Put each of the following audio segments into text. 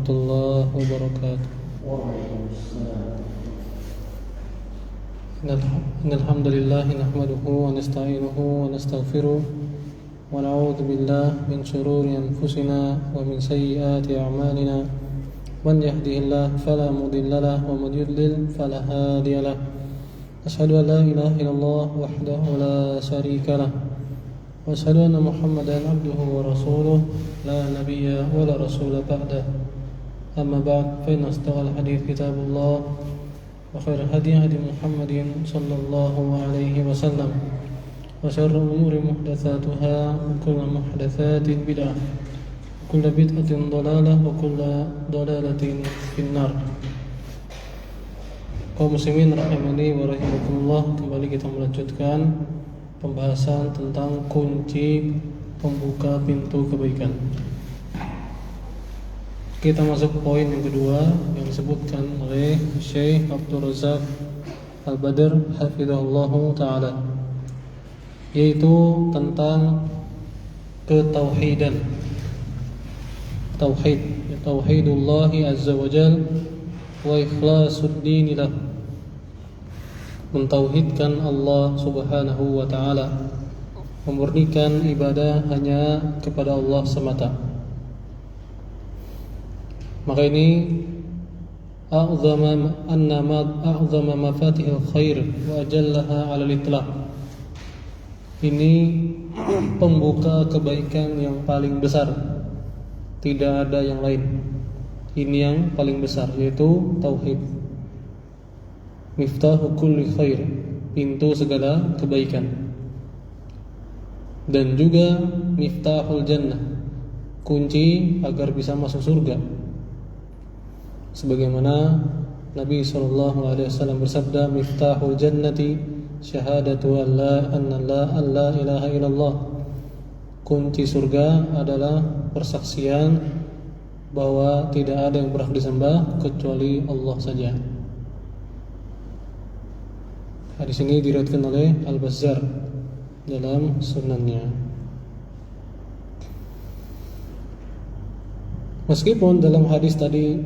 warahmatullahi wabarakatuh. Innal hamdalillah nahmaduhu wa nasta'inuhu wa nastaghfiruh wa na'udzu billahi min shururi anfusina wa min sayyiati a'malina. Man yahdihillahu fala mudilla lahu wa man yudlil fala hadiya lahu. Asyhadu an la ilaha illallah wahdahu la syarika lahu wa asyhadu anna Muhammadan abduhu wa rasuluh la nabiyya wa la rasula ba'dah. Amma ba'd, fa inna asdaqal hadits kitabullah wa khairal hadi hadi Muhammadin sallallahu alaihi wasallam wa syarrul umuri muhdatsatuha wa kullu muhdatsatin bid'ah wa kullu bid'atin dhalalah wa kullu dhalalatin finnar. Kaum muslimin rahimani wa rahimakumullah, kembali kita melanjutkan pembahasan tentang kunci pembuka pintu kebaikan. Kita masuk poin yang kedua yang disebutkan oleh Syekh Abdul Razak Al-Badr hafizahullahu ta'ala, yaitu tentang ketauhidan. Tauhidullahi azza wa jal wa ikhlasul dini lah, mentauhidkan Allah subhanahu wa ta'ala, memurnikan ibadah hanya kepada Allah semata. Maka ini a'zama mafatihil khair wa ajallaha 'ala al-itlaq. Ini pembuka kebaikan yang paling besar, tidak ada yang lain. Ini yang paling besar, yaitu tauhid. Miftahu kulli khair, pintu segala kebaikan. Dan juga miftahul jannah, kunci agar bisa masuk surga. Sebagaimana Nabi SAW bersabda, miftahul jannati syahadatu an la ilaha illallah. Kunci surga adalah persaksian bahwa tidak ada yang berhak disembah kecuali Allah saja. Hadis ini diriwayatkan oleh Al-Bazzar dalam sunannya. Meskipun dalam hadis tadi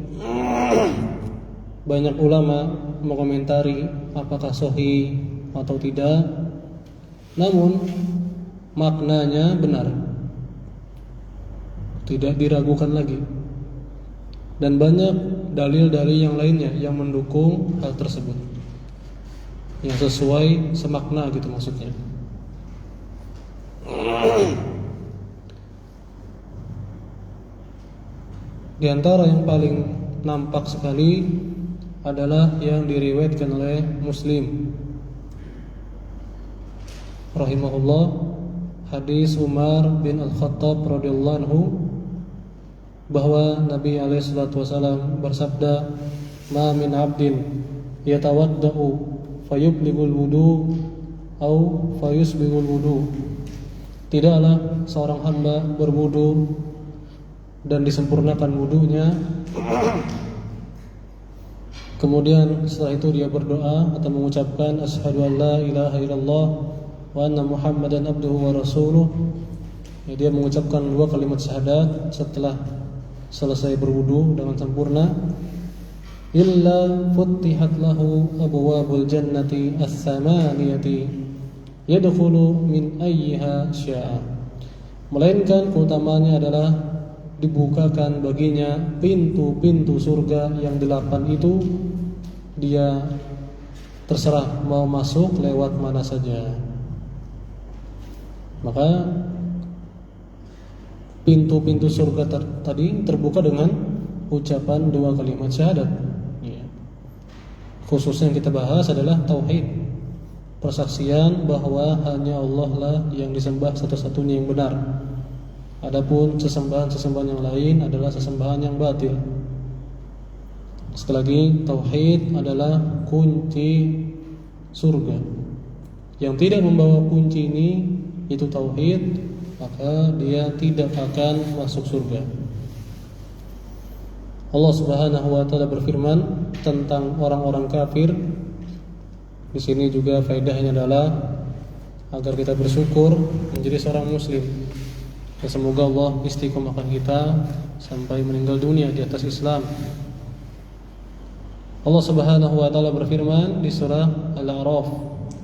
banyak ulama mengomentari apakah sahih atau tidak, namun maknanya benar, tidak diragukan lagi. Dan banyak dalil-dalil yang lainnya yang mendukung hal tersebut, yang sesuai semakna gitu maksudnya. Di antara yang paling nampak sekali adalah yang diriwayatkan oleh Muslim rahimahullah, hadis Umar bin Al-Khattab radhiyallahu anhu, bahwa Nabi SAW bersabda, "Ma min 'abdin yatawaddau fayublighul wudu au fayusbighul wudu." Tidaklah seorang hamba berwudu dan disempurnakan wudunya, kemudian setelah itu dia berdoa atau mengucapkan asyhadu an la ilaha illallah wa anna Muhammadan abduhu wa rasuluh. Dia mengucapkan dua kalimat syahadat setelah selesai berwudu dengan sempurna. Illa futtihat lahu abwabul jannati ats-tsamaniyati yadkhulu min ayyiha syaa. Melainkan keutamaannya adalah dibukakan baginya pintu-pintu surga yang 8 itu, dia terserah mau masuk lewat mana saja. Maka pintu-pintu surga tadi terbuka dengan ucapan dua kalimat syahadat. Khususnya yang kita bahas adalah tauhid, persaksian bahwa hanya Allah lah yang disembah satu-satunya yang benar. Adapun sesembahan-sesembahan yang lain adalah sesembahan yang batil. Sekali lagi, tauhid adalah kunci surga. Yang tidak membawa kunci ini, itu tauhid, maka dia tidak akan masuk surga. Allah Subhanahu wa taala berfirman tentang orang-orang kafir. Di sini juga faedahnya adalah agar kita bersyukur menjadi seorang muslim. Dan semoga Allah istiqomahkan kita sampai meninggal dunia di atas Islam. Allah Subhanahu wa taala berfirman di surah Al-A'raf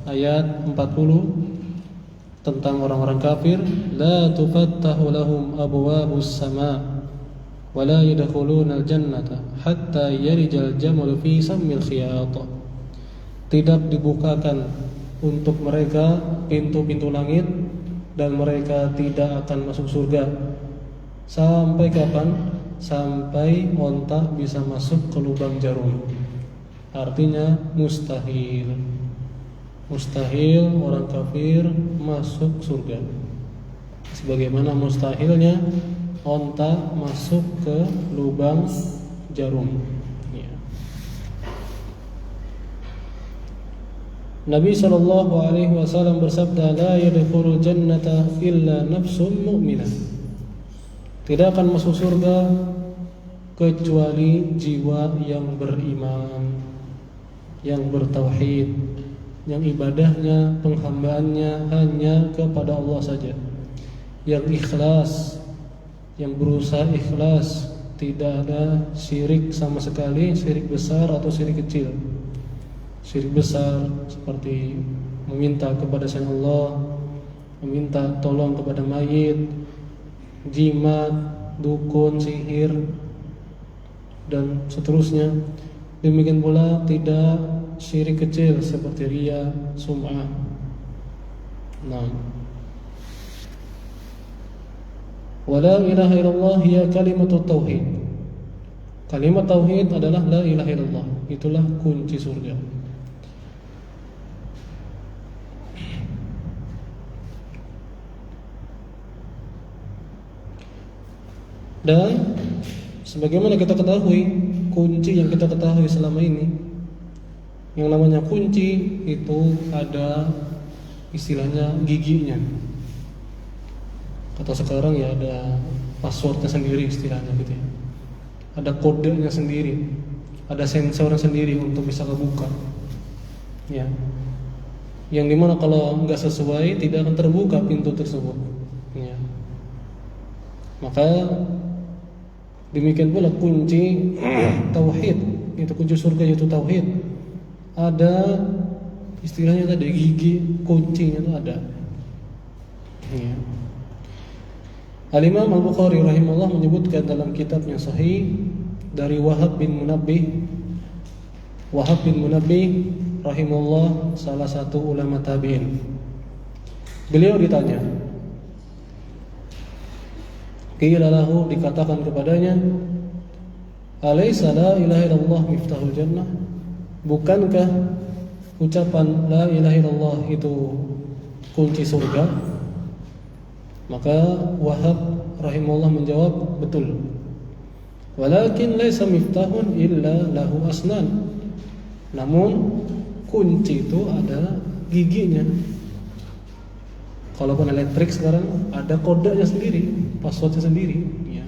ayat 40 tentang orang-orang kafir, la tufattahu lahum abwabus sama wa la yadkhuluna al-jannata hatta yarijal jamalu fi sammil khiyat. Tidak dibukakan untuk mereka pintu-pintu langit dan mereka tidak akan masuk surga. Sampai kapan? Sampai onta bisa masuk ke lubang jarum. Artinya mustahil. Mustahil orang kafir masuk surga. Sebagaimana mustahilnya onta masuk ke lubang jarum. Nabi SAW bersabda, la yadkhulul jannata illa nafsun mu'minah. Tidak akan masuk surga kecuali jiwa yang beriman, yang bertauhid, yang ibadahnya, penghambaannya hanya kepada Allah saja, yang ikhlas, yang berusaha ikhlas, tidak ada syirik sama sekali, syirik besar atau syirik kecil. Syirik besar seperti meminta kepada selain Allah, meminta tolong kepada mayit, jimat, dukun, sihir, dan seterusnya. Demikian pula tidak syirik kecil seperti riya, sum'ah. Nah, wala ilaha illallah hiya kalimatut tauhid. Kalimat tauhid adalah la ilaha illallah. Itulah kunci surga. Dan sebagaimana kita ketahui, kunci yang kita ketahui selama ini, yang namanya kunci itu ada istilahnya giginya. Kata sekarang ya ada passwordnya sendiri istilahnya gitu ya. Ada kodenya sendiri, ada sensornya sendiri untuk bisa kebuka. Ya. Yang dimana kalau nggak sesuai tidak akan terbuka pintu tersebut. Ya. Maka demikian pula kunci tauhid, itu kunci surga yaitu tauhid. Ada istilahnya tadi gigi kuncinya itu ada. Ya. Al-Imam Al-Bukhari rahimahullah menyebutkan dalam kitabnya Sahih dari Wahab bin Munabbih. Wahab bin Munabbih rahimahullah salah satu ulama tabi'in. Beliau ditanya, qila lahu, dikatakan kepadanya, alaysa la ilaha illallah miftahul jannah? Bukankah ucapan la ilaha illallah itu kunci surga? Maka Wahab rahimahullah menjawab, betul. Walakin laysa miftahun illa lahu asnan. Namun kunci itu ada giginya. Kalaupun elektrik sekarang ada kodenya sendiri, passwordnya sendiri. Ya.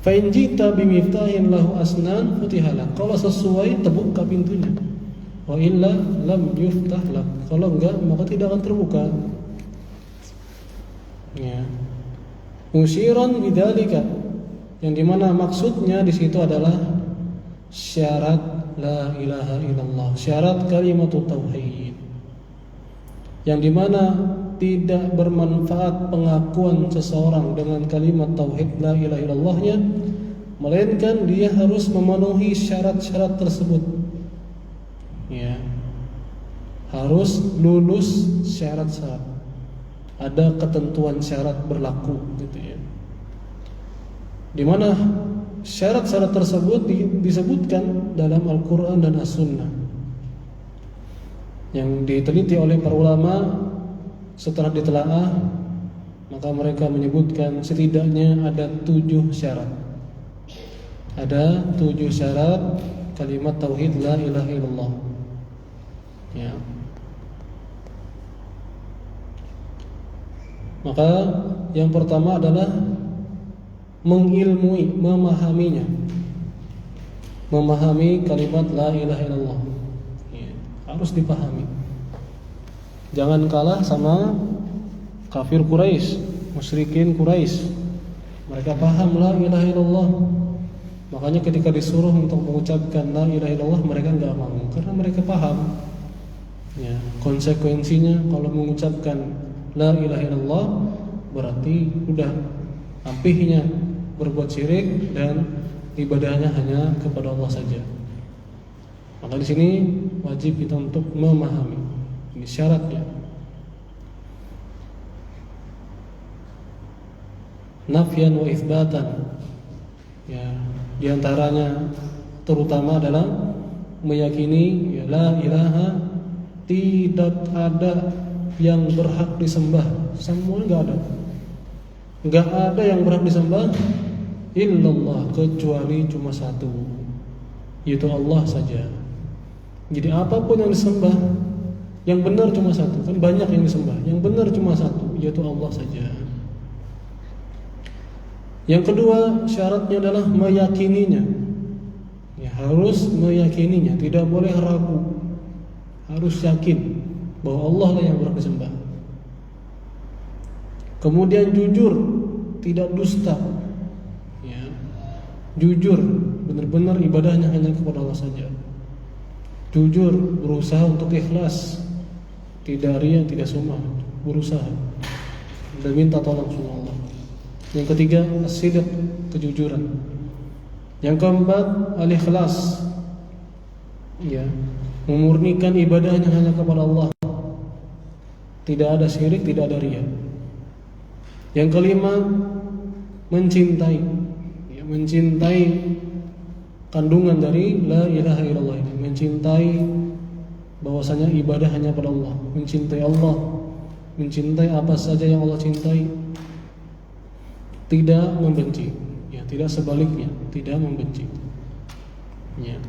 Fa in jita bimiftahin lahu asnan futihala. Kalau sesuai terbuka pintunya. Wa illa lam yuftah lak. Kalau enggak maka tidak akan terbuka. Ya. Musyiran bidzalika. Yang dimana maksudnya di situ adalah syarat la ilaha illallah, syarat kalimat tauhid. Yang dimana tidak bermanfaat pengakuan seseorang dengan kalimat tauhid la ilaha illallahnya, melainkan dia harus memenuhi syarat-syarat tersebut. Ya, harus lulus syarat-syarat. Ada ketentuan syarat berlaku, gitu ya. Dimana syarat-syarat tersebut disebutkan dalam Al-Quran dan As-Sunnah. Yang diteliti oleh para ulama setelah ditelaah, maka mereka menyebutkan setidaknya ada 7 syarat. Ada 7 syarat kalimat tauhid la ilaha illallah. Ya. Maka yang pertama adalah mengilmui, memahaminya. Memahami kalimat la ilaha illallah. Harus dipahami. Jangan kalah sama kafir Quraisy musyrikin Quraisy. Mereka paham la ilaha illallah. Makanya ketika disuruh untuk mengucapkan la ilaha illallah, mereka enggak mau karena mereka paham ya, konsekuensinya kalau mengucapkan la ilaha illallah berarti udah ampihnya berbuat syirik dan ibadahnya hanya kepada Allah saja. Maka di sini wajib kita untuk memahami ini syaratnya. Nafyan wa itsbatan. Ya, di antaranya terutama adalah meyakini ya, la ilaha, tidak ada yang berhak disembah, semua enggak ada yang berhak disembah illallah, kecuali cuma satu, yaitu Allah saja. Jadi apapun yang disembah, yang benar cuma satu. Kan banyak yang disembah, yang benar cuma satu, yaitu Allah saja. Yang kedua syaratnya adalah meyakininya. Ya, harus meyakininya, tidak boleh ragu. Harus yakin bahwa Allah lah yang berhak disembah. Kemudian jujur, tidak dusta. Ya, jujur, benar-benar ibadahnya hanya kepada Allah saja. Jujur, berusaha untuk ikhlas, tidak riya, tidak sum'ah, berusaha dan minta tolong sama Allah. Yang ketiga, as-sidq, kejujuran. Yang keempat, al-ikhlas. Ya, memurnikan ibadahnya hanya kepada Allah. Tidak ada syirik, tidak ada riya. Yang kelima, mencintai. Ya, mencintai kandungan dari la ilaha illallah ini. Mencintai bahwasanya ibadah hanya pada Allah. Mencintai Allah, mencintai apa saja yang Allah cintai. Tidak membenci, ya, tidak sebaliknya, tidak membenci. Ya.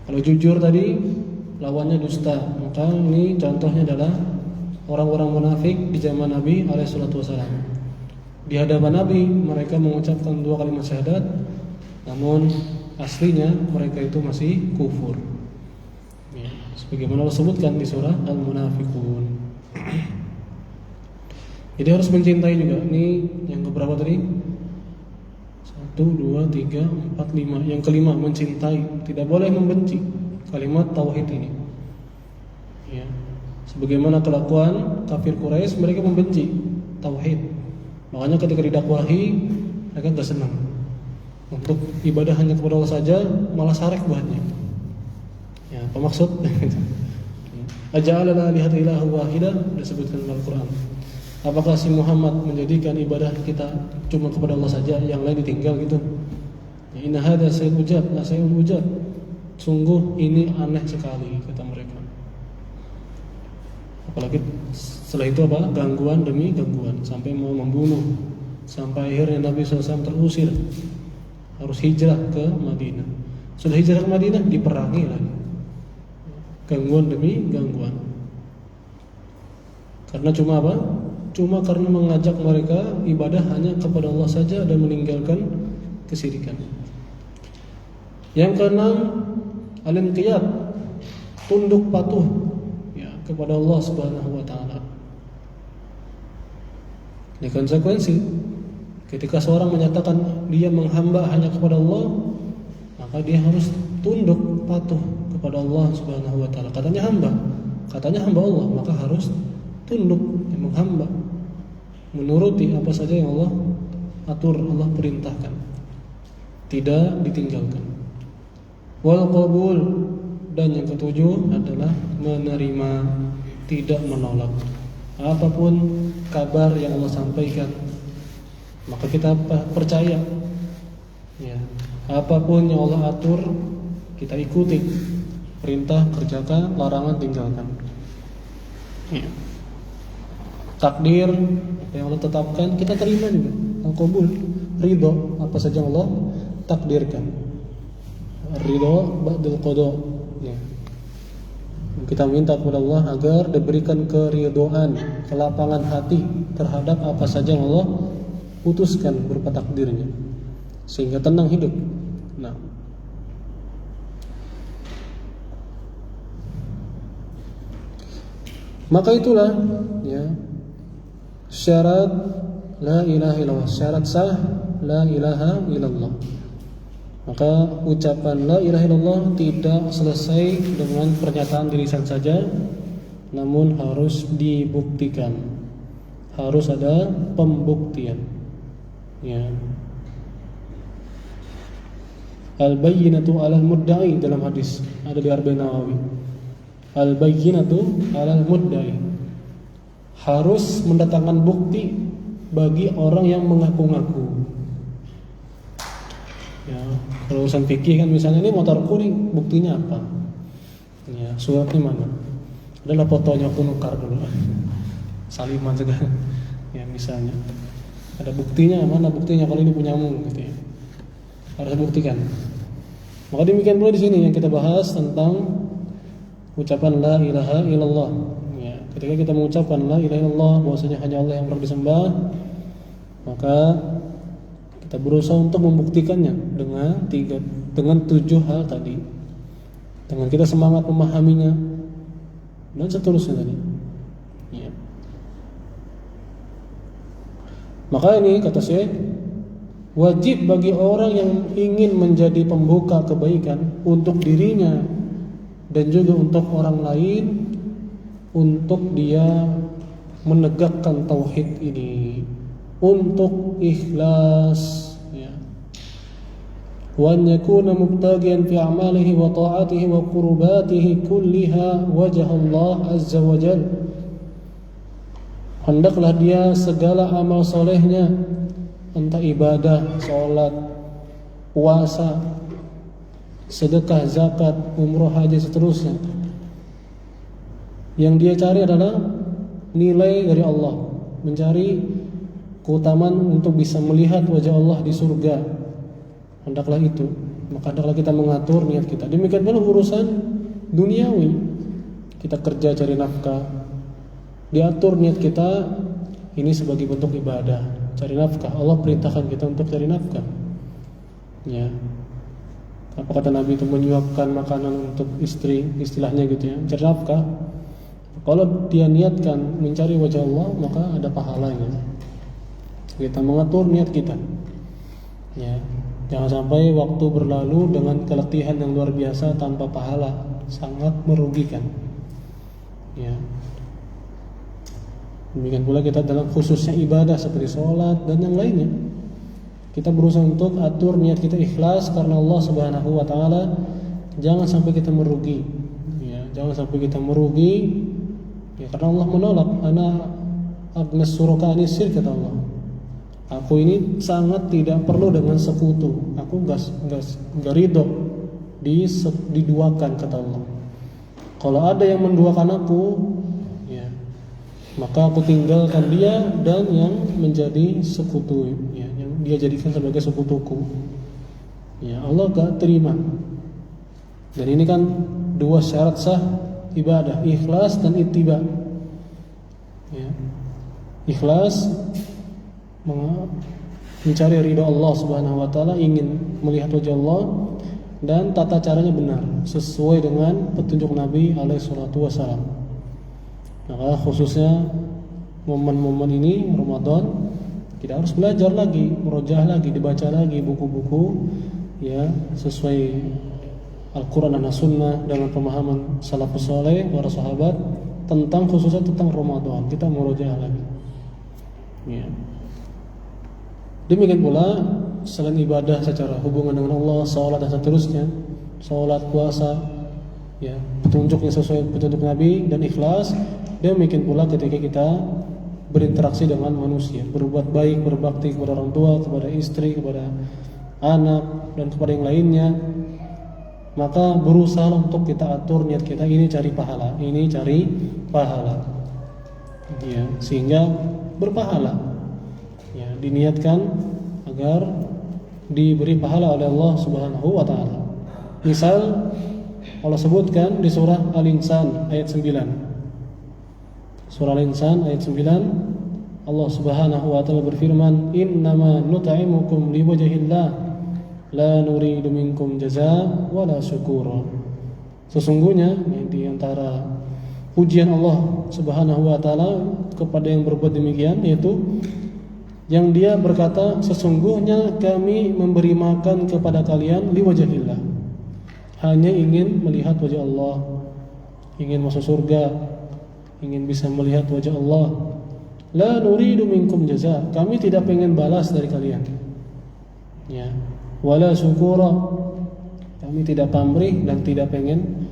Kalau jujur tadi lawannya dusta, maka ini contohnya adalah orang-orang munafik di zaman Nabi alaihissalatu wassalam. Di hadapan Nabi mereka mengucapkan 2 kalimat syahadat, namun aslinya mereka itu masih kufur. Ya. Sebagaimana Allah sebutkan di surah Al-Munafiqun. Jadi harus mencintai juga. Ini yang keberapa tadi? 1, 2, 3, 4, 5. Yang kelima, mencintai. Tidak boleh membenci. Kalimat tauhid ini. Ya. Sebagaimana kelakuan kafir Quraisy, mereka membenci tauhid. Makanya ketika didakwahi, mereka enggak senang. Untuk ibadah hanya kepada Allah saja, malah syarek buatnya. Ya, apa maksud? Aja'alana lihata ilaha wahidah, disebutkan dalam Al-Qur'an. Apakah si Muhammad menjadikan ibadah kita cuma kepada Allah saja, yang lain ditinggal gitu? Ya, inna hadza sayun ujab. Sungguh ini aneh sekali, kata mereka. Apalagi setelah itu apa? Gangguan demi gangguan, sampai mau membunuh. Sampai akhirnya Nabi SAW terusir, harus hijrah ke Madinah. Sudah hijrah ke Madinah, diperangi lagi. Gangguan demi gangguan. Karena cuma apa? Cuma karena mengajak mereka ibadah hanya kepada Allah saja dan meninggalkan kesyirikan. Yang keenam, al-inqiyad, tunduk patuh ya kepada Allah Subhanahu wa taala. Ini konsekuensi. Ketika seorang menyatakan dia menghamba hanya kepada Allah, maka dia harus tunduk patuh kepada Allah Subhanahu wa taala. Katanya hamba Allah, maka harus tunduk menghamba, menuruti apa saja yang Allah atur, Allah perintahkan, tidak ditinggalkan. Wal qabul, dan yang ketujuh adalah menerima, tidak menolak apapun kabar yang Allah sampaikan, maka kita percaya ya, apapun yang Allah atur kita ikuti, perintah kerjakan, larangan tinggalkan ya. Takdir yang Allah tetapkan kita terima juga, al-qabul, ridho apa saja yang Allah takdirkan, ridho ba'dal qada ya. Kita minta kepada Allah agar diberikan keridhaan, kelapangan hati terhadap apa saja yang Allah putuskan berupa takdirnya, sehingga tenang hidup. Nah, maka itulah ya syarat la ilaha illallah. Syarat sah la ilaha illallah. Maka ucapan la ilaha illallah tidak selesai dengan pernyataan di lisan saja, namun harus dibuktikan. Harus ada pembuktian. Ya. Al-bayyinatu 'alal mudda'i dalam hadis ada di Arba'in Nawawi. Al-bayyinatu 'alal mudda'i. Harus mendatangkan bukti bagi orang yang mengaku-ngaku. Ya, kalau urusan fikih kan misalnya ini motorku nih, buktinya apa? Ya, suratnya mana? Adalah fotonya aku nukar dulu. Saliman segala. Ya, misalnya. Ada buktinya, mana buktinya kalau ini punyamu gitu ya. Harus buktikan. Maka demikian pula di sini yang kita bahas tentang ucapan la ilaha illallah. Ya, ketika kita mengucapkan la ilaha illallah bahwasanya hanya Allah yang berhak disembah, maka kita berusaha untuk membuktikannya dengan 7 hal tadi. Dengan kita semangat memahaminya dan seterusnya tadi. Ya. Maka ini kata Syekh, wajib bagi orang yang ingin menjadi pembuka kebaikan untuk dirinya dan juga untuk orang lain, untuk dia menegakkan tauhid ini, untuk ikhlas, ya. Wa an yakuna mubtaghiyan fi a'malihi wa ta'atihi wa qurbatihi kulliha wajh Allah azza wa jalla. Hendaklah dia segala amal solehnya, entah ibadah, sholat, puasa, sedekah, zakat, umroh, haji, seterusnya, yang dia cari adalah nilai dari Allah, mencari keutamaan untuk bisa melihat wajah Allah di surga. Hendaklah itu. Maka hendaklah kita mengatur niat kita. Demikian pula urusan duniawi. Kita kerja cari nafkah, diatur niat kita ini sebagai bentuk ibadah, cari nafkah. Allah perintahkan kita untuk cari nafkah. Ya. Apa kata Nabi itu, menyuapkan makanan untuk istri, istilahnya gitu ya, cari nafkah. Kalau dia niatkan mencari wajah Allah, maka ada pahalanya. Kita mengatur niat kita. Ya. Jangan sampai waktu berlalu dengan keletihan yang luar biasa tanpa pahala, sangat merugikan. Ya. Demikian pula kita dalam khususnya ibadah seperti sholat dan yang lainnya. Kita berusaha untuk atur niat kita ikhlas karena Allah Subhanahu wa taala. Jangan sampai kita merugi. Ya, jangan sampai kita merugi. Ya, karena Allah menolak, ana agnas suraka anis syirk, kata Allah. Aku ini sangat tidak perlu dengan sekutu. Aku enggak ridho diduakan, kata Allah. Kalau ada yang menduakan aku, ya, maka aku tinggalkan dia dan yang menjadi sekutu, ya, yang dia jadikan sebagai sekutuku. Ya, Allah gak terima. Dan ini kan 2 syarat sah ibadah, ikhlas dan ittiba. Ya. Ikhlas mencari ridha Allah Subhanahu wa taala, ingin melihat wajah Allah, dan tata caranya benar sesuai dengan petunjuk Nabi alaihi salatu wasallam. Maka khususnya momen-momen ini Ramadan, kita harus belajar lagi, murojaah lagi, dibaca lagi buku-buku ya sesuai Al-Qur'an dan As-Sunnah dengan pemahaman salafus saleh, para sahabat tentang khususnya tentang Ramadan. Kita murojaah lagi. Ya. Demikian pula selain ibadah secara hubungan dengan Allah, salat dan seterusnya, salat, puasa, ya, petunjuk yang sesuai petunjuk Nabi dan ikhlas. Demikian pula ketika kita berinteraksi dengan manusia, berbuat baik, berbakti kepada orang tua, kepada istri, kepada anak dan kepada yang lainnya, maka berusaha untuk kita atur niat kita, ini cari pahala, ini cari pahala, ya, sehingga berpahala. Ya, diniatkan agar diberi pahala oleh Allah Subhanahu wa taala. Misal Allah sebutkan di surah Al-Insan ayat 9. Surah Al-Insan ayat 9, Allah Subhanahu wa taala berfirman, "Innama nut'imukum liwajhillah la nuridu minkum jazaa wala syukura." Sesungguhnya di antara pujian Allah Subhanahu wa taala kepada yang berbuat demikian, yaitu yang dia berkata, sesungguhnya kami memberi makan kepada kalian liwajhillah, hanya ingin melihat wajah Allah, ingin masuk surga, ingin bisa melihat wajah Allah. La nuridu minkum jaza, kami tidak pengen balas dari kalian. Ya, wala syukura, kami tidak pamrih dan tidak pengen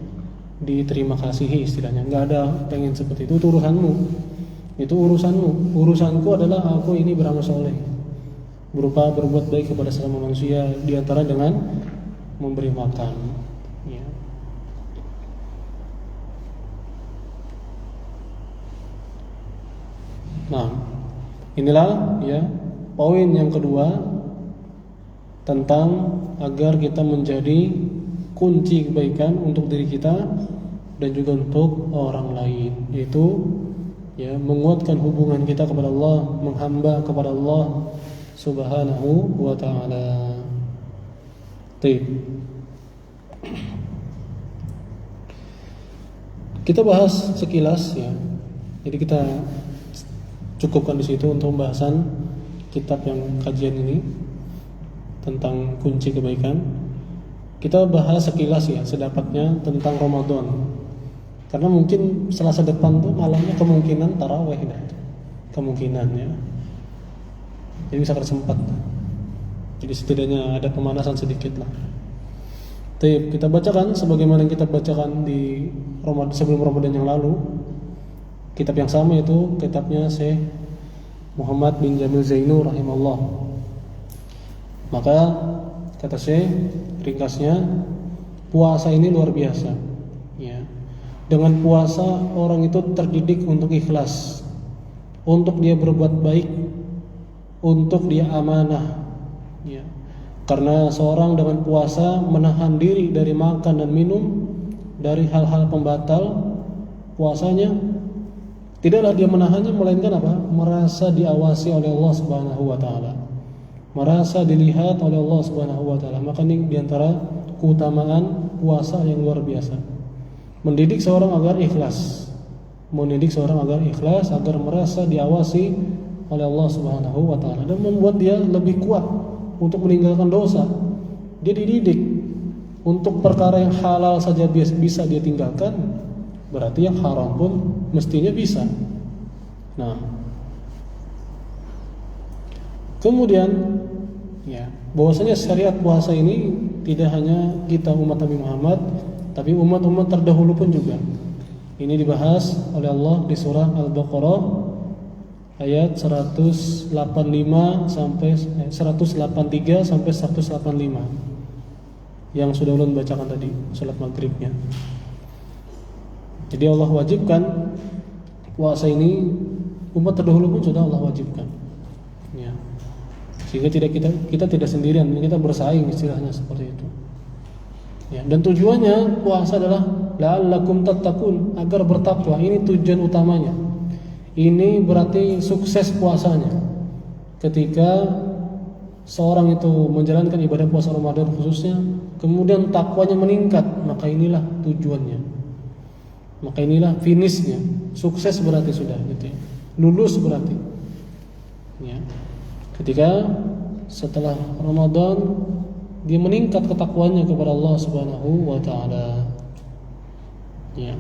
diterima kasihi, istilahnya. Enggak ada pengen seperti itu urusanmu. Itu urusanmu. Urusanku adalah aku ini beramal soleh, berupa berbuat baik kepada sesama manusia, diantara dengan memberi makan. Ya. Nah, inilah ya poin yang kedua tentang agar kita menjadi kunci kebaikan untuk diri kita dan juga untuk orang lain, yaitu ya menguatkan hubungan kita kepada Allah, menghamba kepada Allah Subhanahu wa taala. Baik. Kita bahas sekilas ya. Jadi kita cukupkan di situ untuk pembahasan kitab yang kajian ini tentang kunci kebaikan. Kita bahas sekilas ya, sedapatnya tentang Ramadan. Karena mungkin Selasa depan tuh malamnya kemungkinan tarawih dah. Kemungkinan ya. Jadi bisa sempat. Jadi setidaknya ada pemanasan sedikit lah. Baik, kita bacakan sebagaimana yang kita bacakan di Ramadan sebelum Ramadan yang lalu. Kitab yang sama itu kitabnya Syekh Muhammad bin Jamil Zainu rahimahullah. Maka kata Syekh, ringkasnya, puasa ini luar biasa. Ya. Dengan puasa orang itu terdidik untuk ikhlas, untuk dia berbuat baik, untuk dia amanah. Ya. Karena seorang dengan puasa menahan diri dari makan dan minum, dari hal-hal pembatal puasanya, tidaklah dia menahannya, melainkan apa? Merasa diawasi oleh Allah Subhanahu wa taala. Merasa dilihat oleh Allah Subhanahu wa taala. Maka ini diantara keutamaan puasa yang luar biasa. Mendidik seorang agar ikhlas. Mendidik seorang agar ikhlas, agar merasa diawasi oleh Allah Subhanahu wa taala, dan membuat dia lebih kuat untuk meninggalkan dosa. Dia dididik untuk perkara yang halal saja bisa dia tinggalkan, berarti yang haram pun mestinya bisa. Nah, kemudian ya, bahwasanya syariat puasa ini tidak hanya kita umat Nabi Muhammad, tapi umat-umat terdahulu pun juga. Ini dibahas oleh Allah di surah Al-Baqarah ayat 185 sampai 183 sampai 185 yang sudah ulun bacakan tadi salat maghribnya. Jadi Allah wajibkan puasa ini, umat terdahulu pun sudah Allah wajibkan. Ya. Sehingga kita tidak sendirian, kita bersaing istilahnya seperti itu. Ya, dan tujuannya puasa adalah la'allakum tattaqun, agar bertakwa. Ini tujuan utamanya. Ini berarti sukses puasanya. Ketika seorang itu menjalankan ibadah puasa Ramadan khususnya, kemudian takwanya meningkat, maka inilah tujuannya. Maka inilah finishnya. Sukses berarti sudah gitu ya. Lulus berarti. Ya. Ketika setelah Ramadan dia meningkat ketakwaannya kepada Allah Subhanahu wa taala. Ya.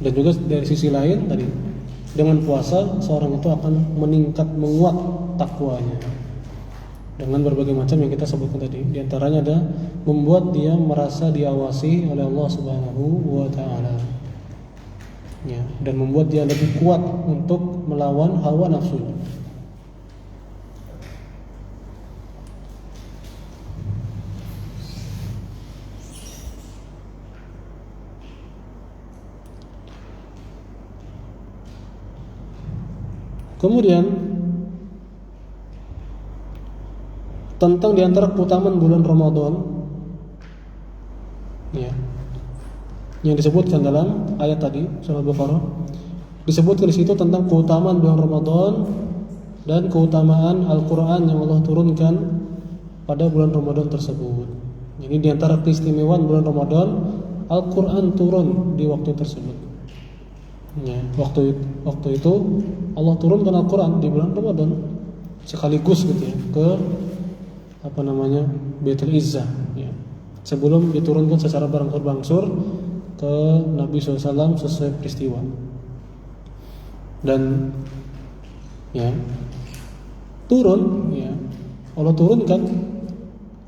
Dan juga dari sisi lain tadi, dengan puasa seorang itu akan meningkat, menguat takwanya dengan berbagai macam yang kita sebutkan tadi. Di antaranya ada membuat dia merasa diawasi oleh Allah Subhanahu wa taala. Ya, dan membuat dia lebih kuat untuk melawan hawa nafsunya. Kemudian tentang diantara keutamaan bulan Ramadan, ya, yang disebutkan dalam ayat tadi surah Al-Baqarah, disebutkan di situ tentang keutamaan bulan Ramadan dan keutamaan Al-Quran yang Allah turunkan pada bulan Ramadan tersebut. Jadi diantara keistimewaan bulan Ramadan, Al-Quran turun di waktu tersebut. Ya, waktu itu Allah turunkan Al-Quran di bulan Ramadan sekaligus gitu ya ke Baitul Izzah ya. Sebelum diturunkan secara berangsur-berangsur ke Nabi SAW sesuai peristiwa. Dan ya turun ya, Allah turunkan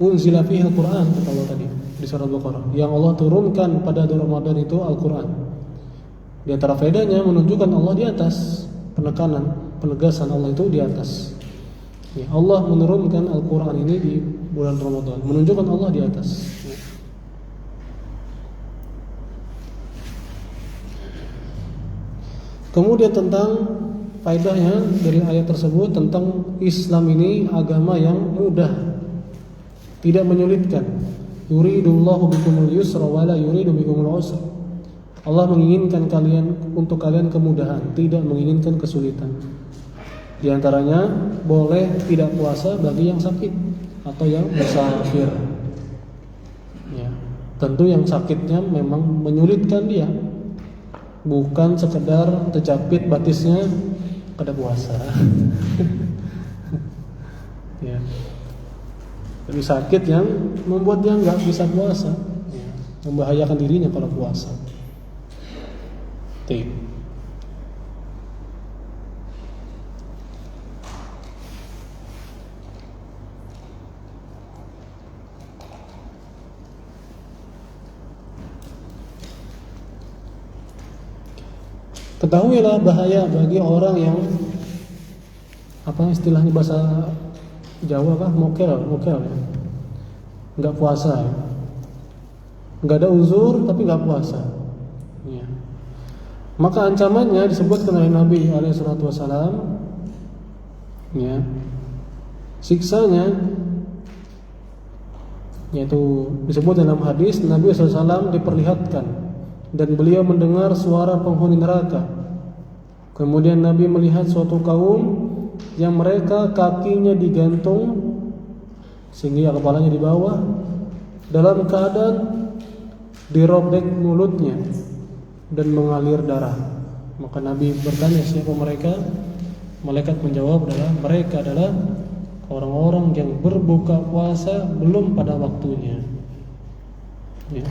unzila fihi Al-Quran kata Allah tadi di surah Al-Baqarah. Yang Allah turunkan pada Ramadan itu Al-Quran. Di antara faedahnya menunjukkan Allah di atas, penegasan Allah itu di atas. Ya, Allah menurunkan Al-Quran ini di bulan Ramadan, menunjukkan Allah di atas. Ya. Kemudian tentang faedahnya dari ayat tersebut tentang Islam ini agama yang mudah, tidak menyulitkan. Yuridullahu bikumul yusra wala yuridu bikumul usra. Allah menginginkan untuk kalian kemudahan, tidak menginginkan kesulitan. Di antaranya boleh tidak puasa bagi yang sakit atau yang musafir. Ya, tentu yang sakitnya memang menyulitkan dia, bukan sekedar terjepit batisnya kada puasa. Ya, jadi sakit yang membuat dia nggak bisa puasa, ya, membahayakan dirinya kalau puasa. Taip. Ketahuilah bahaya bagi orang yang istilahnya bahasa Jawa kah? Mokel ya. Enggak puasa ya. Enggak ada uzur tapi enggak puasa. Ya. Maka ancamannya disebutkan oleh Nabi SAW, ya, siksanya yaitu disebut dalam hadis Nabi SAW diperlihatkan dan beliau mendengar suara penghuni neraka. Kemudian Nabi melihat suatu kaum yang mereka kakinya digantung sehingga kepalanya di bawah, dalam keadaan dirobek mulutnya dan mengalir darah. Maka Nabi bertanya, siapa mereka? Malaikat menjawab, mereka adalah orang-orang yang berbuka puasa belum pada waktunya. Ya.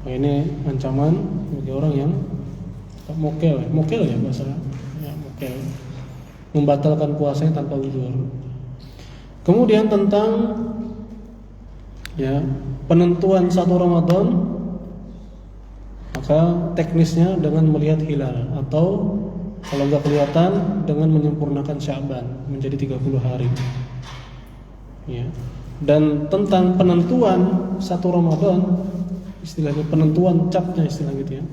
Nah, ini ancaman bagi orang yang mokel ya bahasa ya, mokel, membatalkan puasanya tanpa uzur. Kemudian tentang ya penentuan satu Ramadan, maka teknisnya dengan melihat hilal, atau kalau nggak kelihatan dengan menyempurnakan Sya'ban menjadi 30 hari. Ya. Dan tentang penentuan satu Ramadan, istilahnya penentuan capnya istilah gitu ya,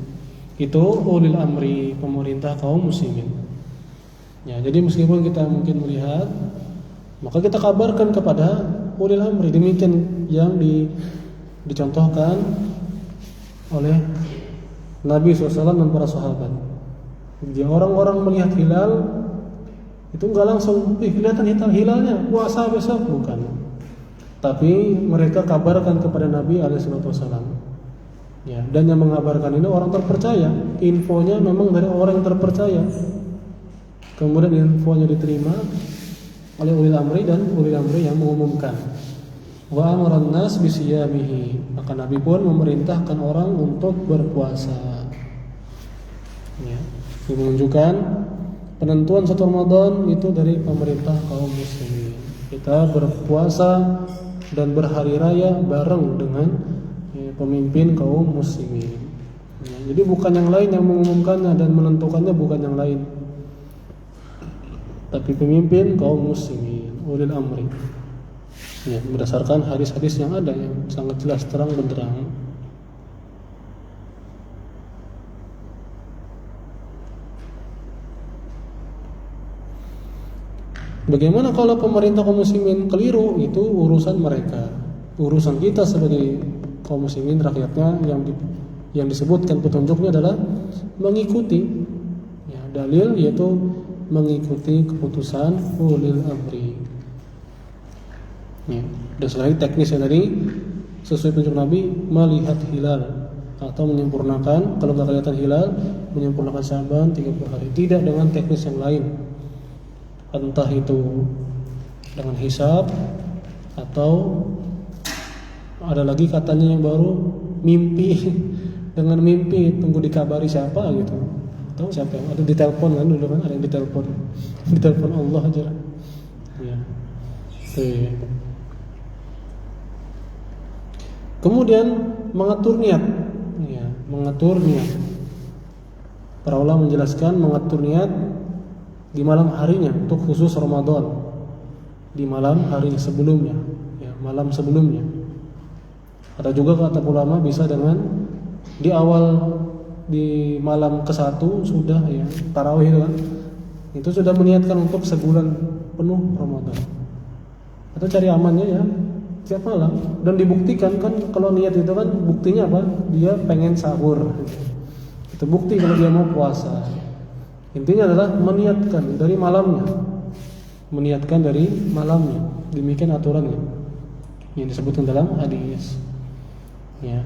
itu ulil amri, pemerintah kaum muslimin. Ya, jadi meskipun kita mungkin melihat, maka kita kabarkan kepada ulil amri. Demikian yang dicontohkan oleh Nabi SAW dan para sahabat. Jadi orang-orang melihat hilal itu enggak langsung kelihatan hilalnya puasa besok, bukan. Tapi mereka kabarkan kepada Nabi SAW. Ya, dan yang mengabarkan ini orang terpercaya. Infonya memang dari orang yang terpercaya. Kemudian infonya diterima oleh ulil amri, dan ulil amri yang mengumumkan. Wa amaran nas bisiyamihi. Maka Nabi pun memerintahkan orang untuk berpuasa. Ya, ini menunjukkan penentuan satu Ramadan itu dari pemerintah kaum muslimin. Kita berpuasa dan berhari raya bareng dengan pemimpin kaum muslimin. Ya, jadi bukan yang lain yang mengumumkannya dan menentukannya, bukan yang lain, tapi pemimpin kaum muslimin, ulil amri. Ya, berdasarkan hadis-hadis yang ada yang sangat jelas terang benderang. Bagaimana kalau pemerintah kaum muslimin keliru? Itu urusan mereka. Urusan kita sebagai kaum muslimin, rakyatnya, yang disebutkan petunjuknya adalah mengikuti ya, dalil, yaitu mengikuti keputusan ulil amri. Ya, dan selain teknisnya tadi sesuai petunjuk Nabi, melihat hilal atau menyempurnakan, kalau nggak kelihatan hilal, menyempurnakan Sya'ban 30 hari. Tidak dengan teknis yang lain, entah itu dengan hisab atau ada lagi katanya yang baru mimpi. Dengan mimpi tunggu dikabari siapa gitu. Tahu siapa? Ada di telepon kan dulu kan, ada yang ditelepon. Ditelepon Allah aja. Ya. Oke. Kemudian mengatur niat. Ya, mengatur niat. Para ulama menjelaskan mengatur niat di malam harinya untuk khusus Ramadan. Di malam hari sebelumnya, ya, malam sebelumnya. Ada juga kata ulama bisa dengan di awal di malam ke-1 sudah ya tarawih itu kan. Itu sudah meniatkan untuk sebulan penuh Ramadan. Atau cari amannya ya tiap malam, dan dibuktikan kan kalau niat itu kan buktinya apa? Dia pengen sahur. Itu bukti kalau dia mau puasa. Intinya adalah meniatkan dari malamnya. Meniatkan dari malamnya. Demikian aturannya yang disebutkan dalam hadis. Ya.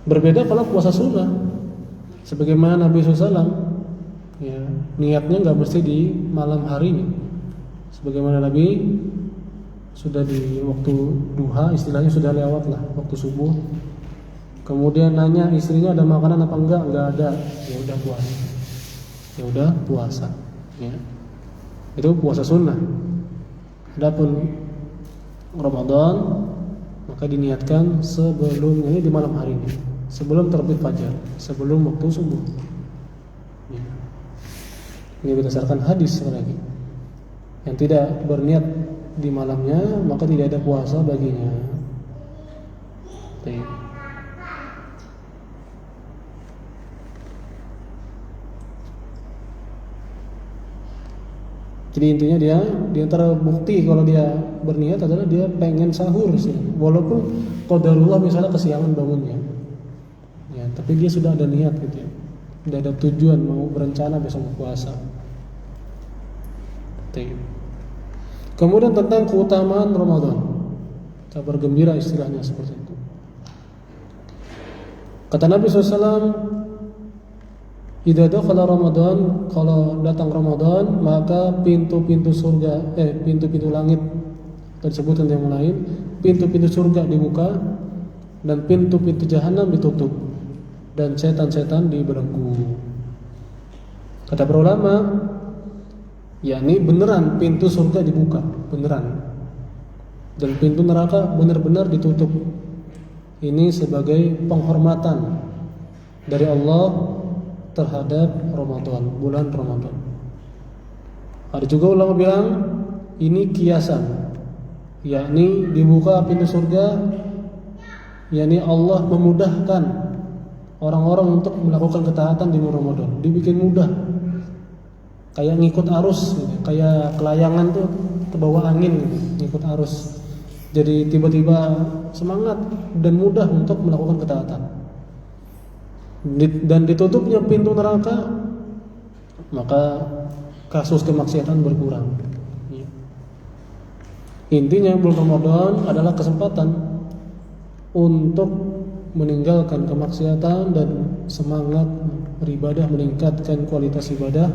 Berbeda kalau puasa sunnah. Sebagaimana Nabi SAW, ya, niatnya nggak mesti di malam harinya. Sebagaimana Nabi sudah di waktu duha, istilahnya sudah lewat lah, waktu subuh. Kemudian nanya istrinya ada makanan apa enggak? Enggak ada. Ya udah puasa. Ya udah puasa. Ya. Itu puasa sunnah. Adapun Ramadan maka diniatkan sebelum ini di malam harinya, sebelum terbit fajar, sebelum waktu subuh. Ya. Ini berdasarkan hadis lagi. Yang tidak berniat di malamnya maka tidak ada puasa baginya. Baik. Jadi intinya dia di antara bukti kalau dia berniat adalah dia pengen sahur sih. Walaupun qadarullah misalnya kesiangan bangunnya. Ya, tapi dia sudah ada niat gitu ya. Sudah ada tujuan mau berencana besok puasa. Kemudian tentang keutamaan Ramadan. Kabar gembira istilahnya seperti itu. Kata Nabi SAW, idza dakhala Ramadan, kalau datang Ramadan maka pintu-pintu surga, pintu-pintu langit disebutkan yang lain, pintu-pintu surga dibuka dan pintu-pintu jahanam ditutup dan setan-setan dibelenggu. Kata para ulama, yakni beneran pintu surga dibuka, beneran. Dan pintu neraka benar-benar ditutup. Ini sebagai penghormatan dari Allah terhadap Ramadan, bulan Ramadan. Ada juga ulama bilang ini kiasan, yakni dibuka pintu surga, yakni Allah memudahkan orang-orang untuk melakukan ketaatan di bulan Ramadan, dibikin mudah. Kayak ngikut arus gitu. Kayak kelayangan tuh kebawa angin gitu, ngikut arus. Jadi tiba-tiba semangat dan mudah untuk melakukan ketaatan. Dan ditutupnya pintu neraka, maka kasus kemaksiatan berkurang. Intinya bulan Ramadan adalah kesempatan untuk meninggalkan kemaksiatan dan semangat beribadah, meningkatkan kualitas ibadah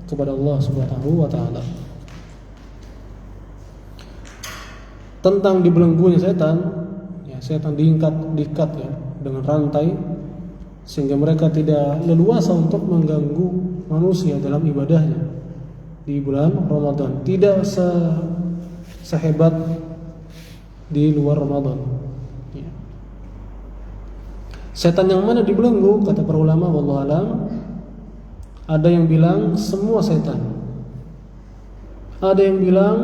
kepada Allah Subhanahu wa taala. Tentang dibelenggunya setan, ya, setan diikat ya dengan rantai sehingga mereka tidak leluasa untuk mengganggu manusia dalam ibadahnya di bulan Ramadan. Tidak sehebat di luar Ramadan. Ya. Setan yang mana dibelenggu? Kata para ulama, wallahu alam, ada yang bilang semua setan. Ada yang bilang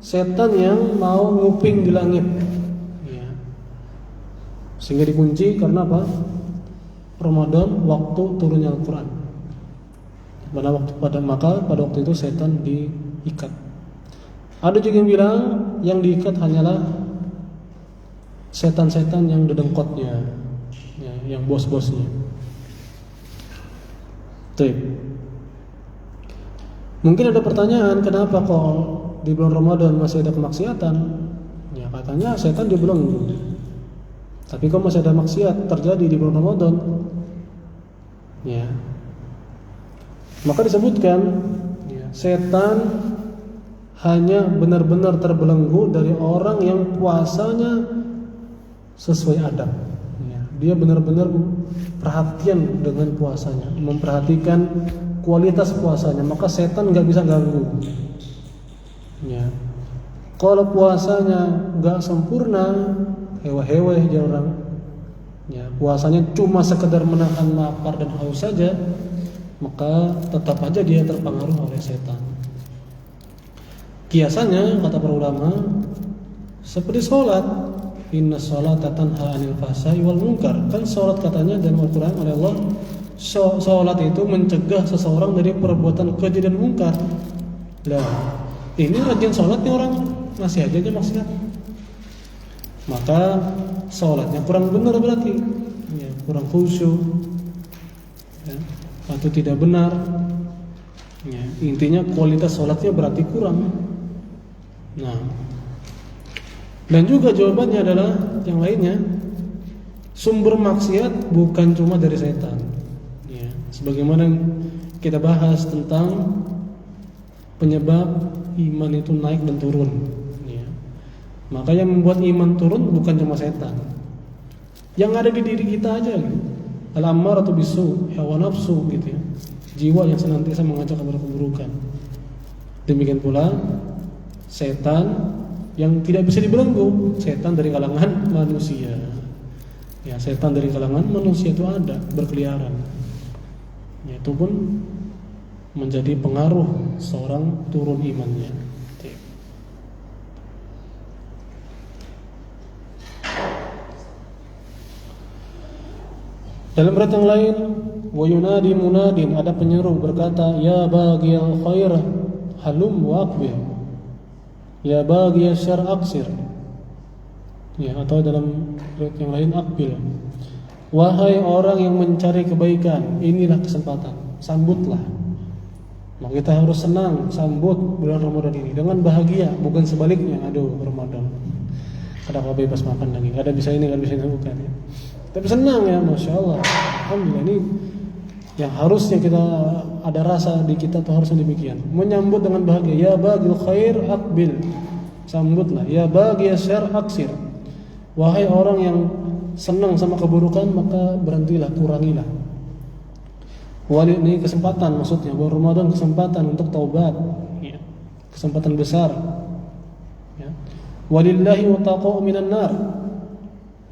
setan yang mau nguping di langit. Ya. Sehingga dikunci karena apa? Ramadan waktu turunnya Al-Quran. Maka pada waktu itu setan diikat. Ada juga yang bilang yang diikat hanyalah setan-setan yang dedengkotnya, ya, yang bos-bosnya. Mungkin ada pertanyaan, kenapa kok di bulan Ramadan masih ada kemaksiatan? Ya katanya setan dibelenggu. Tapi kalau masih ada maksiat terjadi di bulan Ramadan, ya, maka disebutkan ya, setan hanya benar-benar terbelenggu dari orang yang puasanya sesuai adab. Ya, dia benar-benar perhatian dengan puasanya, memperhatikan kualitas puasanya, maka setan nggak bisa ganggu. Ya, kalau puasanya nggak sempurna, heweh-heweh aja orang. Ya, puasanya cuma sekedar menahan lapar dan haus saja, maka tetap aja dia terpengaruh oleh setan. Kiasannya kata para ulama seperti sholat, inna sholata tanha 'anil fahsya'i wal munkar. Kan sholat katanya dalam Al-Qur'an oleh Allah, sholat itu mencegah seseorang dari perbuatan keji dan munkar. Lah, ini rajin sholatnya orang masih aja maksiat, maka sholatnya kurang benar berarti, ya, kurang khusyuk, ya, atau tidak benar. Ya, intinya kualitas sholatnya berarti kurang. Nah, dan juga jawabannya adalah yang lainnya, sumber maksiat bukan cuma dari setan. Ya, sebagaimana kita bahas tentang penyebab iman itu naik dan turun. Ya, maka yang membuat iman turun bukan cuma setan, yang ada di diri kita aja. Gitu. Al-ammaratu bisu, hawa nafsu, gitu ya. Jiwa yang senantiasa mengajak kepada keburukan. Demikian pula setan yang tidak bisa dibelenggu, setan dari kalangan manusia. Ya, setan dari kalangan manusia itu ada berkeliaran. Ya, itu pun menjadi pengaruh seorang turun imannya. Dalam berat yang lain, wa yunadi munadin, ada penyeru berkata, ya baghiyal khair halum wa aqbil, ya baghiyal syarr aqsir. Ya, atau dalam berat yang lain aqbil, wahai orang yang mencari kebaikan, inilah kesempatan, sambutlah. Maka kita harus senang sambut bulan Ramadan ini dengan bahagia, bukan sebaliknya. Aduh, Ramadan, kenapa bebas makan lagi? Ada bisa ini, ada bisa itu, bukan ya. Tapi senang ya, masya Allah, alhamdulillah. Ini yang harusnya kita ada rasa di kita tuh harusnya demikian. Menyambut dengan bahagia. Ya baghil khair aqbil, sambutlah. Ya baghil syarr aqsir, wahai orang yang senang sama keburukan, maka berhentilah, kurangilah. Wali ini kesempatan, maksudnya bulan Ramadan kesempatan untuk taubat, ya, kesempatan besar. Ya. Walillahi wataqa'u minan nar,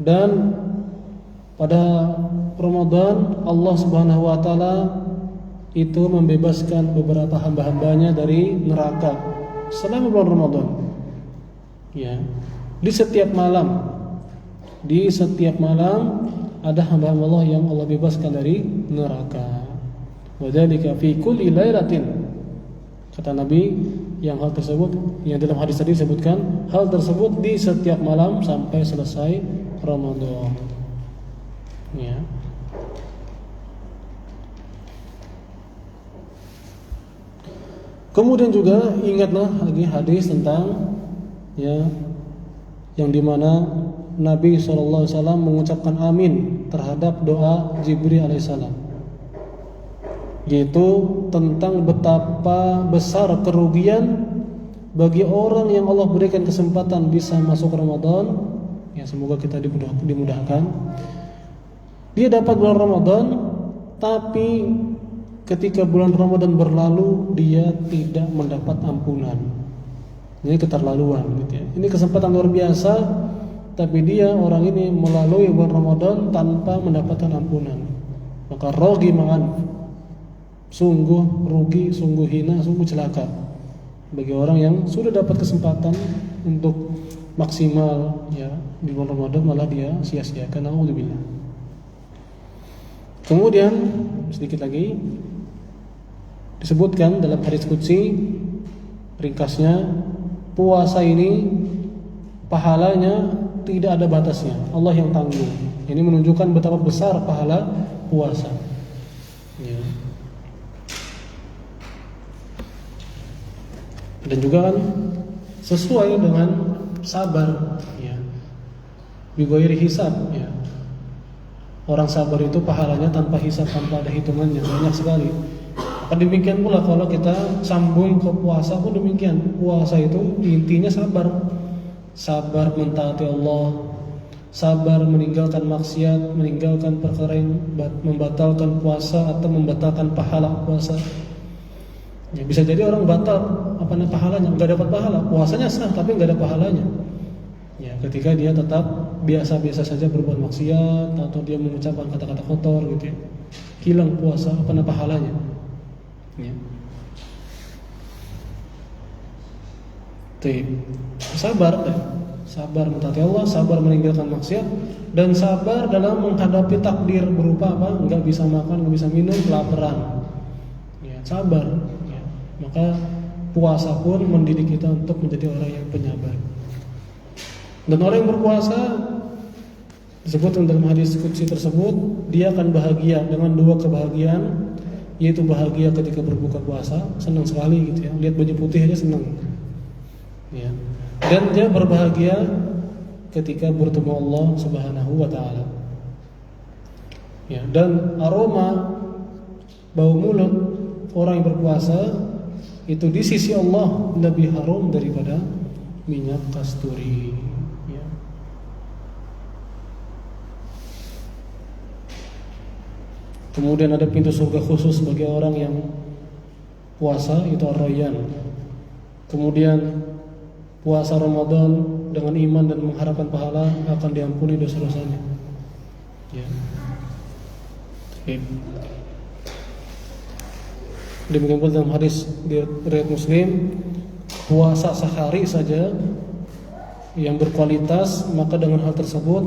dan pada Ramadan Allah Subhanahu wa taala itu membebaskan beberapa hamba-hambanya dari neraka selama bulan Ramadan. Ya. Di setiap malam ada hamba Allah yang Allah bebaskan dari neraka. Wa dzalika fi kulli lailatin. Kata Nabi, yang hal tersebut yang dalam hadis tadi disebutkan, hal tersebut di setiap malam sampai selesai Ramadan. Ya. Kemudian juga ingatlah lagi hadis tentang ya yang dimana Nabi SAW mengucapkan amin terhadap doa Jibril alaihissalam, yaitu tentang betapa besar kerugian bagi orang yang Allah berikan kesempatan bisa masuk Ramadan. Ya, semoga kita dimudahkan. Dia dapat bulan Ramadan, tapi ketika bulan Ramadan berlalu dia tidak mendapat ampunan. Ini keterlaluan, gitu ya. Ini kesempatan luar biasa, tapi dia orang ini melalui bulan Ramadan tanpa mendapatkan ampunan. Maka rogi mangan, sungguh rugi, sungguh hina, sungguh celaka bagi orang yang sudah dapat kesempatan untuk maksimal ya di bulan Ramadan, malah dia sia-siakan. Alhamdulillah. Kemudian sedikit lagi disebutkan dalam hadis qudsi, ringkasnya, puasa ini pahalanya tidak ada batasnya, Allah yang tanggung. Ini menunjukkan betapa besar pahala puasa. Ya. Dan juga kan sesuai dengan sabar. Ya. bighairi hisab ya. Orang sabar itu pahalanya tanpa hisab, tanpa ada hitungannya, banyak sekali. Demikian pula kalau kita sambung ke puasa pun demikian. Puasa itu intinya sabar. Sabar mentaati Allah, sabar meninggalkan maksiat, meninggalkan perkara yang membatalkan puasa atau membatalkan pahala puasa. Ya, bisa jadi orang batal pahalanya, enggak dapat pahala. Puasanya sah tapi enggak ada pahalanya. Ya, ketika dia tetap biasa-biasa saja berbuat maksiat atau dia mengucapkan kata-kata kotor gitu ya. Hilang puasa pahalanya. Ya. Sabar deh. Sabar mentaati Allah, sabar meninggalkan maksiat, dan sabar dalam menghadapi takdir berupa apa? Enggak bisa makan, enggak bisa minum, kelaparan. Ya, sabar. Ya. Maka puasa pun mendidik kita untuk menjadi orang yang penyabar. Dan orang yang berpuasa disebutkan dalam hadis qudsi tersebut, dia akan bahagia dengan dua kebahagiaan, yaitu bahagia ketika berbuka puasa, senang sekali gitu ya, lihat baju putih aja senang. Ya. Dan dia berbahagia ketika bertemu Allah Subhanahu wa taala. Ya, dan aroma bau mulut orang yang berpuasa itu di sisi Allah lebih harum daripada minyak kasturi. Ya. Kemudian ada pintu surga khusus bagi orang yang puasa, itu Ar-Rayyan. Kemudian puasa Ramadan dengan iman dan mengharapkan pahala akan diampuni dosa-dosanya. Ya. Demikian pula dalam hadis riwayat Muslim, puasa sehari saja yang berkualitas, maka dengan hal tersebut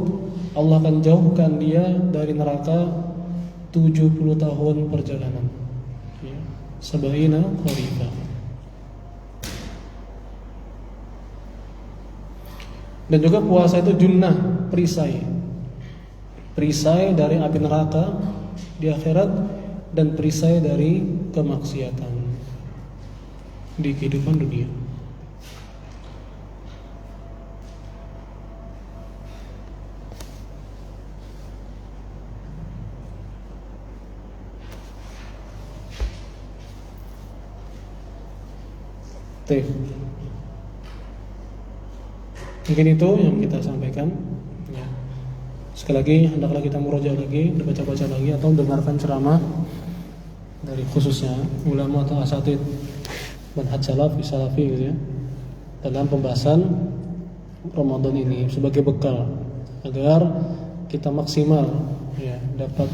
Allah akan jauhkan dia dari neraka 70 tahun perjalanan. Ya. Sabaina kharifah. Dan juga puasa itu junnah, perisai dari api neraka di akhirat, dan perisai dari kemaksiatan di kehidupan dunia. Mungkin itu yang kita sampaikan. Ya. Sekali lagi, hendaklah kita murojaah lagi, baca-baca lagi, atau dengarkan ceramah dari khususnya ulama atau asatid manhaj salafi gitu ya, dalam pembahasan Ramadan ini sebagai bekal agar kita maksimal ya, dapat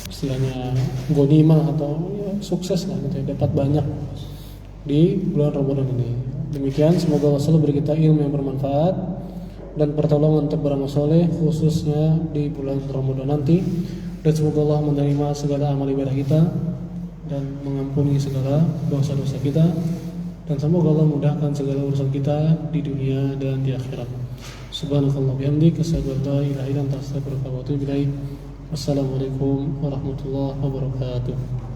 istilahnya ghanimah atau ya, sukses lah gitu ya, dapat banyak di bulan Ramadan ini. Demikian, semoga Allah selalu beri kita ilmu yang bermanfaat dan pertolongan untuk beramal soleh khususnya di bulan Ramadan nanti, dan semoga Allah menerima segala amal ibadah kita dan mengampuni segala dosa-dosa kita, dan semoga Allah mudahkan segala urusan kita di dunia dan di akhirat. Subhanakallah bihamdik, asyhadu an la ilaha illa anta, astaghfiruka wa atubu ilaik. Wassalamualaikum warahmatullahi wabarakatuh.